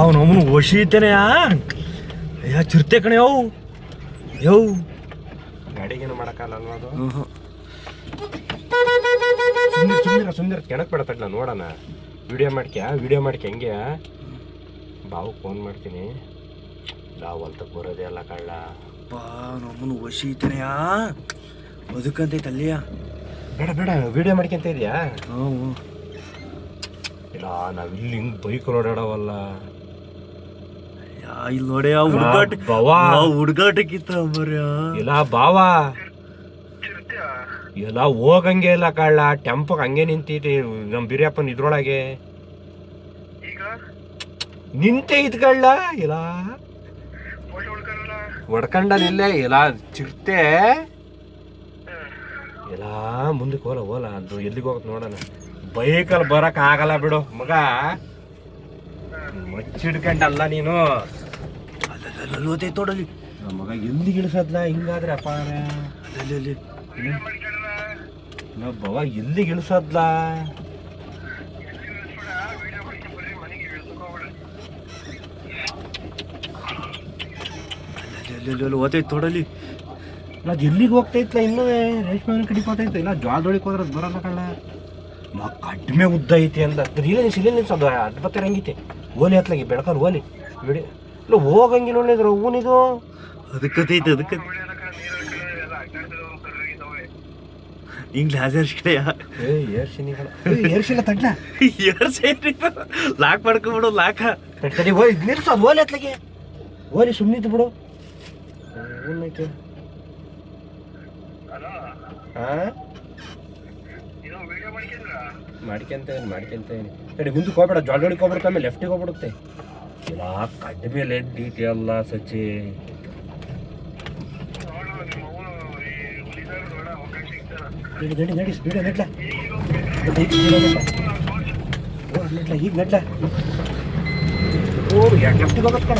ಅವನು ಓಶಿತೇನೆ ಯಾ ಚಿರ್ತೆ ಕಣೆ ಅವು ಯವು ಗಾಡಿಗೇನು ಮಾಡಕ್ಕಲ್ಲ ಅಲ್ವಾ ಅದು ಹ್ಞೂ ಸುಂದರ ಕೆಣಕ್ ಬಿಡತ್ತಲ್ಲ ನೋಡೋಣ ವಿಡಿಯೋ ಮಾಡ್ಕೆ ಹಂಗೆ ಬಾವು ಫೋನ್ ಮಾಡ್ತೀನಿ ನಾವು ಹೊಲ್ತಕ್ಕೆ ಬರೋದೇ ಅಲ್ಲ ಕಳ್ಳ ಬಾ ನಮ್ಮನು ಓಶಿತೇನೆ ಬದುಕಂತೈತೆ ಅಲ್ಲಿಯ ಬೇಡ ಬೇಡ ವಿಡಿಯೋ ಮಾಡ್ಕೊಂತ ಇದೆಯಾ ಹ್ಞೂ ಇಲ್ಲ ನಾವಿಲ್ಲಿ ಹಿಂಗೆ ಬೈಕ್ ಓಡಾಡವಲ್ಲ ಇಲ್ಲಿ ನೋಡಿ ಆ ಹುಡುಗಾಟ ಹುಡುಗಾಟಕ್ಕಿತ್ತ ಬರ್ಯ ಇಲ್ಲ ಬಾವಾ ಎಲ್ಲ ಹೋಗಂಗೆ ಇಲ್ಲ ಕಳ್ಳ ಟೆಂಪೋಗೆ ಹಂಗೆ ನಿಂತೈತಿ ನಮ್ಮ ಬಿರಿಯಪ್ಪನ ಇದ್ರೊಳಗೆ ನಿಂತೆ ಇದ್ಕಳ್ಳ ಇಲ್ಲ ಹೊಡ್ಕೊಂಡನಿಲ್ಲೇ ಇಲ್ಲ ಚಿರ್ತೆ ಎಲ್ಲ ಮುಂದಕ್ಕೆ ಹೋಲ ಅದು ಎಲ್ಲಿಗೆ ಹೋಗತ್ ನೋಡೋಣ ಬೈಕಲ್ಲಿ ಬರಕ್ ಆಗಲ್ಲ ಬಿಡು ಮಗ ಮಚ್ಚಿಡ್ಕಂಡಲ್ಲ ನೀನು ಅಲ್ಲೋತೈತೆ ನೋಡಲ್ಲಿ ನಮ್ಮ ಮಗ ಎಲ್ಲಿಗೆ ಇಳಿಸದ್ಲ ಹಿಂಗಾದ್ರೆ ಅಪಾರ ಅಲ್ಲಿ ಬವ ಎಲ್ಲಿಗೆ ಇಳಿಸದ್ಲ ಅಲ್ಲಿ ಓತೈತೆ ನೋಡಲ್ಲಿ ಅದು ಎಲ್ಲಿಗೆ ಹೋಗ್ತೈತ್ಲ ಇನ್ನೂ ರೇಷ್ಮೆ ಕಡಿಗೆ ಹೋಗ್ತೈತೆ ಇಲ್ಲ ಜ್ವಾಳದೊಳಗೆ ಹೋದ್ರೆ ಅದು ಬರಲ್ಲ ಕಳ್ಳ ನಾ ಕಡಿಮೆ ಉದ್ದ ಐತಿ ಅಂದ ಸಿಲೆ ನಿಲ್ಸೋದು ಅದು ಬತ್ತಾರೆ ಹಂಗಿತೆ ಓಲಿ ಹತ್ಲಾಗಿ ಬೆಳಕಲ್ಲಿ ಓಲಿ ಬಿಡಿ ಇಲ್ಲ ಹೋಗಂಗಿಲ್ಲ ಒಳ್ಳೇದ್ರು ಹೂನಿದು ಅದಕ್ಕೈತೆ ಅದಕ್ಕೆ ಹಿಂಗ್ ಲಾಜರ್ಸ್ಕಡೆಯ ಏರ್ಸಿಲ್ಲ ತಡ್ಲ ಲಾಕ್ ಮಾಡ್ಕೊಂಬಿಡು ಲಾಕ ತಡಿ ಓಲಿ ನಿಲ್ಸೋದು ಓಲಿ ಹತ್ಲಾಗೆ ಓಲಿ ಸುಮ್ಮನಿದ್ದು ಬಿಡು ಹೂನೈತೆ ಮಾಡ್ಕೊಂತೇನೆ ತಡಿ ಮುಂದಕ್ಕೆ ಹೋಗ್ಬೇಡ ಜೊಳಗೆ ಹೋಗ್ಬಿಡುತ್ತೆ ಆಮೇಲೆ ಲೆಫ್ಟಿಗೆ ಹೋಗ್ಬಿಡುತ್ತೆ ಇಲ್ಲ ಕಡಿಮೆ ಲೆಡ್ ಐತಿ ಅಲ್ಲ ಸಚ್ಚಿ ನಡಿ ಸ್ಪೀಡ ನೆಡ್ಲ ಈಗ ನೆಡ್ಲ ಓ ಲೆಫ್ಟಿಗೆ ಹೋಗತ್ ಕಣ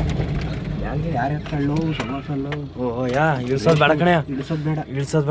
ಯಾರು ಯಾರು ಕಳ್ಳು ಸಮಾಸಲ್ಲು ಓ ಯಾ ಇಳ್ಸೋದು ಬೇಡ ಕಣೆ ಇಳಿಸೋದು ಬೇಡ ಇಳ್ಸೋದು